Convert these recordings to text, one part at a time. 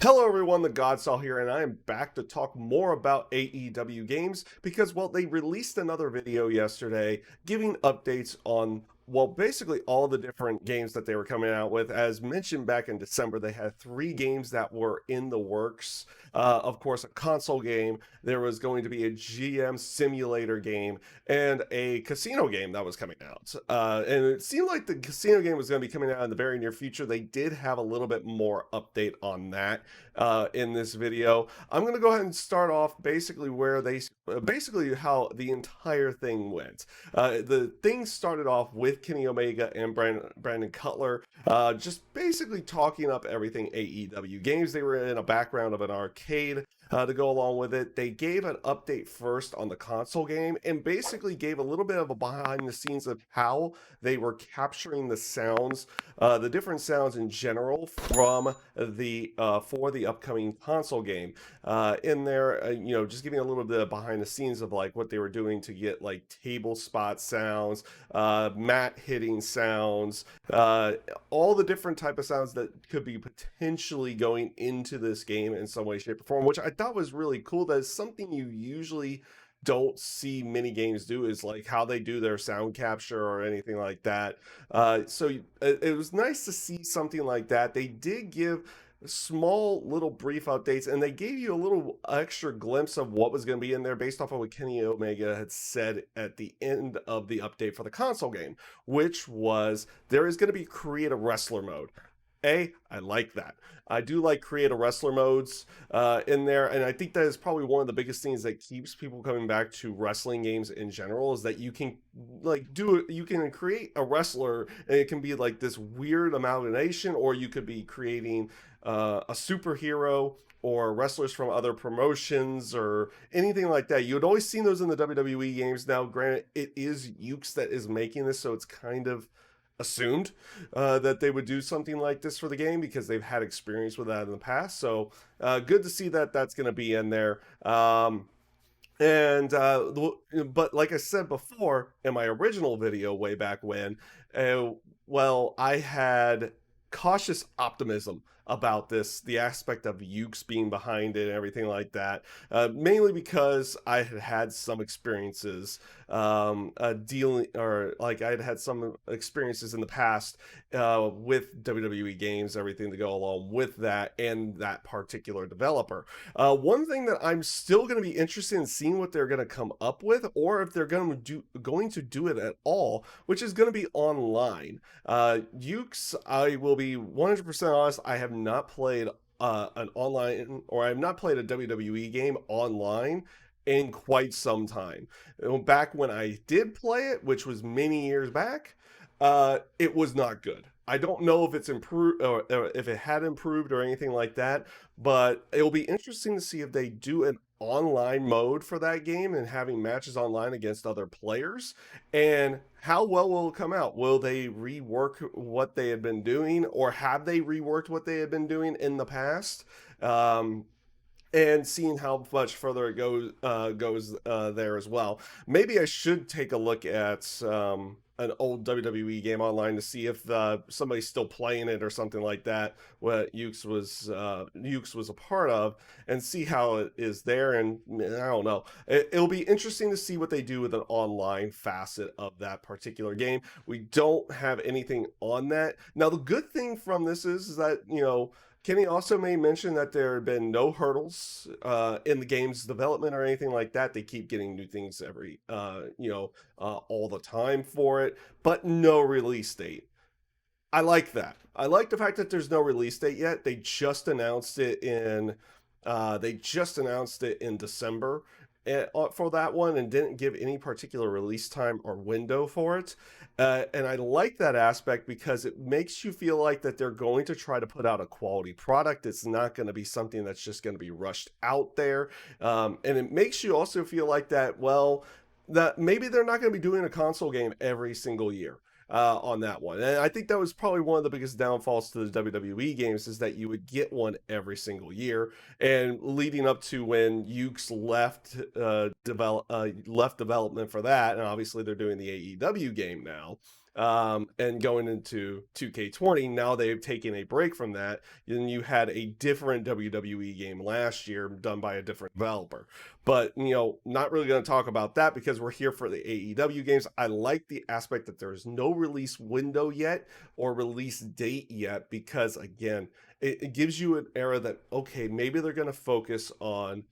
Hello everyone, the Godsaw here, and I am back to talk more about AEW games because, well, they released another video yesterday giving updates on, well, basically all the different games that they were coming out with. As mentioned back in December, they had three games that were in the works. Of course, a console game, there was going to be a GM simulator game, and a casino game that was coming out. And it seemed like the casino game was going to be coming out in the very near future. They did have a little bit more update on that in this video. I'm going to go ahead and start off basically where basically how the entire thing went. The thing started off with Kenny Omega and Brandon Cutler just basically talking up everything AEW games. They were in a background of an arcade. To go along with it, they gave an update first on the console game and basically gave a little bit of a behind the scenes of how they were capturing the sounds, the different sounds in general from the for the upcoming console game. In there, just giving a little bit of behind the scenes of like what they were doing to get like table spot sounds, mat hitting sounds, all the different type of sounds that could be potentially going into this game in some way, shape, or form, which I thought was really cool. That is something you usually don't see many games do, is like how they do their sound capture or anything like that. It was nice to see something like that. They did give small little brief updates, and they gave you a little extra glimpse of what was going to be in there based off of what Kenny Omega had said at the end of the update for the console game, which was there is going to be create a wrestler mode. I like that. I do like create a wrestler modes in there, and I think that is probably one of the biggest things that keeps people coming back to wrestling games in general, is that you can you can create a wrestler, and it can be like this weird amalgamation, or you could be creating a superhero or wrestlers from other promotions or anything like that. You had always seen those in the WWE games. Now, granted, it is Ukes that is making this, so it's kind of assumed that they would do something like this for the game because they've had experience with that in the past. So good to see that that's going to be in there. And but like I said before in my original video way back when, uh, I had cautious optimism about this, the aspect of Ukes being behind it and everything like that, mainly because I had had some experiences dealing, or like I had had some experiences in the past with WWE games, everything to go along with that, and that particular developer. One thing that I'm still going to be interested in seeing what they're going to come up with, or if they're going to do it at all, which is going to be online. Ukes, I will be 100% honest, I have not played an online, or I have not played a WWE game online in quite some time. Back when I did play it, which was many years back, it was not good. I don't know if it's improved, or if it had improved or anything like that, but it'll be interesting to see if they do an online mode for that game and having matches online against other players, and how well will it come out. Will they rework what they had been doing, or have they reworked what they had been doing in the past? um, and seeing how much further it goes there as well. Maybe I should take a look at an old WWE game online to see if somebody's still playing it or something like that. What Ukes was a part of, and see how it is there. And I don't know. It'll be interesting to see what they do with an online facet of that particular game. We don't have anything on that now. The good thing from this is that Kenny also made mention that there have been no hurdles in the game's development or anything like that. They keep getting new things all the time for it, but no release date. I like that. I like the fact that there's no release date yet. They just announced it in December for that one, and didn't give any particular release time or window for it. And I like that aspect because it makes you feel like that they're going to try to put out a quality product. It's not going to be something that's just going to be rushed out there. And it makes you also feel like that, well, that maybe they're not going to be doing a console game every single year on that one. And I think that was probably one of the biggest downfalls to the WWE games, is that you would get one every single year. And leading up to when Ukes left development for that, and obviously they're doing the AEW game now. And going into 2K20, now they've taken a break from that. And you had a different WWE game last year done by a different developer. But, not really going to talk about that because we're here for the AEW games. I like the aspect that there's no release window yet or release date yet because, again, it gives you an era that, okay, maybe they're going to focus on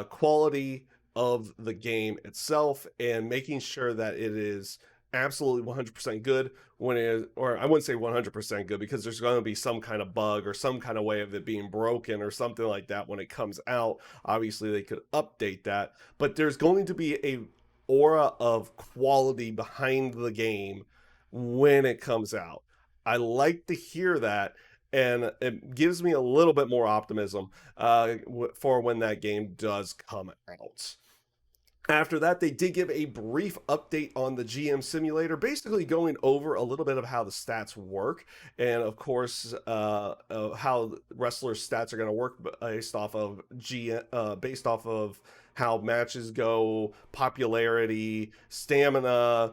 quality of the game itself and making sure that it is absolutely 100% good when it is, or I wouldn't say 100% good because there's going to be some kind of bug or some kind of way of it being broken or something like that when it comes out. Obviously they could update that, but there's going to be a aura of quality behind the game when it comes out. I like to hear that, and it gives me a little bit more optimism for when that game does come out. After that, they did give a brief update on the GM simulator, basically going over a little bit of how the stats work, and of course, how wrestlers' stats are going to work based off of how matches go, popularity, stamina,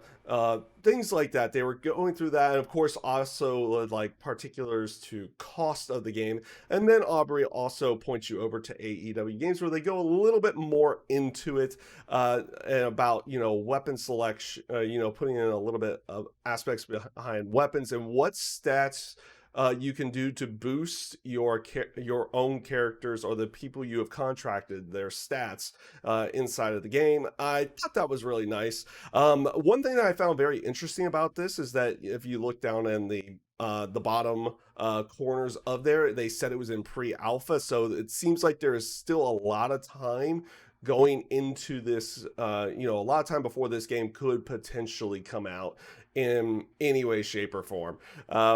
things like that. They were going through that, and of course, also like particulars to cost of the game. And then Aubrey also points you over to AEW games where they go a little bit more into it and about weapon selection, putting in a little bit of aspects behind weapons and what stats you can do to boost your own characters or the people you have contracted their stats inside of the game. I thought that was really nice. One thing that I found very interesting about this is that if you look down in the bottom corners of there, they said it was in pre-alpha, so it seems like there is still a lot of time going into this, a lot of time before this game could potentially come out in any way, shape, or form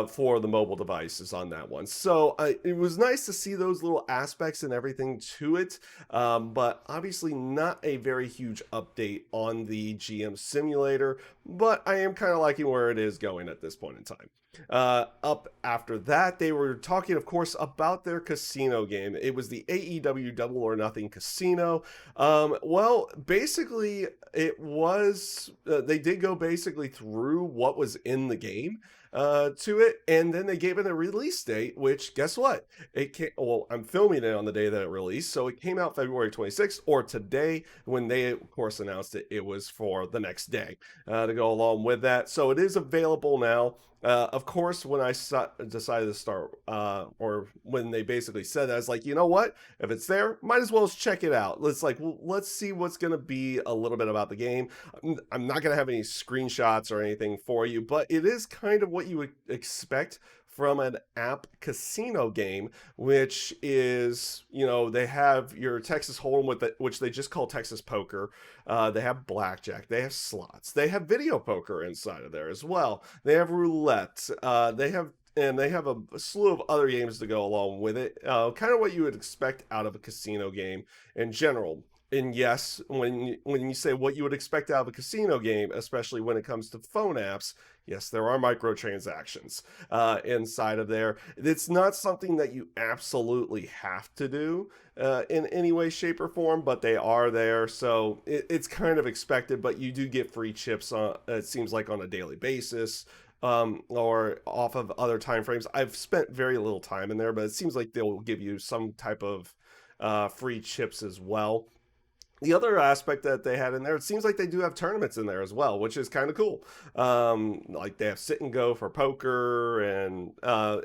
for the mobile devices on that one. So it was nice to see those little aspects and everything to it, but obviously not a very huge update on the GM simulator, but I am kind of liking where it is going at this point in time. Up after that, they were talking, of course, about their casino game. It was the AEW Double or Nothing Casino. Well, basically, it was they did go basically through what was in the game to it, and then they gave it a release date. Which, guess what? It came. Well, I'm filming it on the day that it released, so it came out February 26th, or today when they, of course, announced it. It was for the next day to go along with that. So it is available now. Of course, when I decided to start, or when they basically said that, I was like, you know what? If it's there, might as well check it out. Let's see what's going to be a little bit about the game. I'm not going to have any screenshots or anything for you, but it is kind of what you would expect from an app casino game, which is, they have your Texas Hold'em with it, which they just call Texas Poker. They have blackjack, they have slots, they have video poker inside of there as well. They have roulette. They have a slew of other games to go along with it. Kind of what you would expect out of a casino game in general. And yes, when you say what you would expect out of a casino game, especially when it comes to phone apps, yes, there are microtransactions inside of there. It's not something that you absolutely have to do in any way, shape, or form, but they are there, so it's kind of expected. But you do get free chips on, it seems like, on a daily basis. Or off of other time frames. I've spent very little time in there, but it seems like they'll give you some type of free chips as well. The other aspect that they had in there, it seems like they do have tournaments in there as well, which is kind of cool. Like they have sit and go for poker, and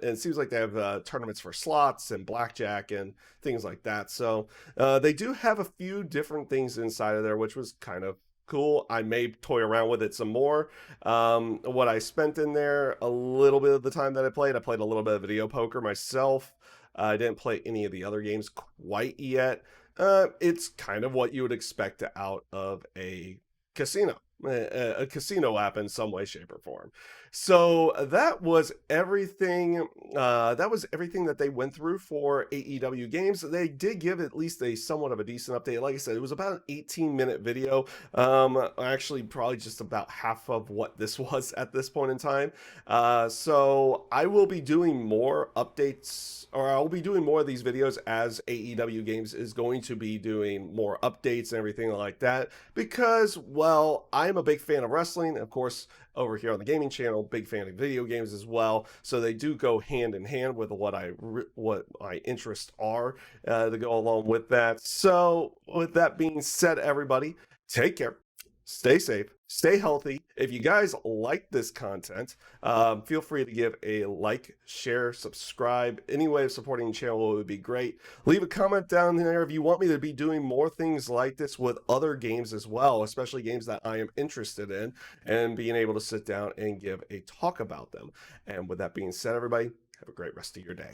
it seems like they have tournaments for slots and blackjack and things like that. So they do have a few different things inside of there, which was kind of cool. I may toy around with it some more. What I spent in there, a little bit of the time that I played a little bit of video poker myself. I didn't play any of the other games quite yet. It's kind of what you would expect out of a casino, a casino app in some way, shape, or form. So that was everything. That was everything that they went through for AEW games. They did give at least a somewhat of a decent update. Like I said, it was about an 18-minute video. Actually, probably just about half of what this was at this point in time. So I will be doing more updates, or I'll be doing more of these videos as AEW Games is going to be doing more updates and everything like that. Because, well, I I am a big fan of wrestling, of course. Over here on the gaming channel, big fan of video games as well. So they do go hand in hand with what my interests are to go along with that. So with that being said, everybody, take care, stay safe, stay healthy. If you guys like this content, feel free to give a like, share, subscribe. Any way of supporting the channel would be great. Leave a comment down there if you want me to be doing more things like this with other games as well, especially games that I am interested in, and being able to sit down and give a talk about them. And with that being said, everybody, have a great rest of your day.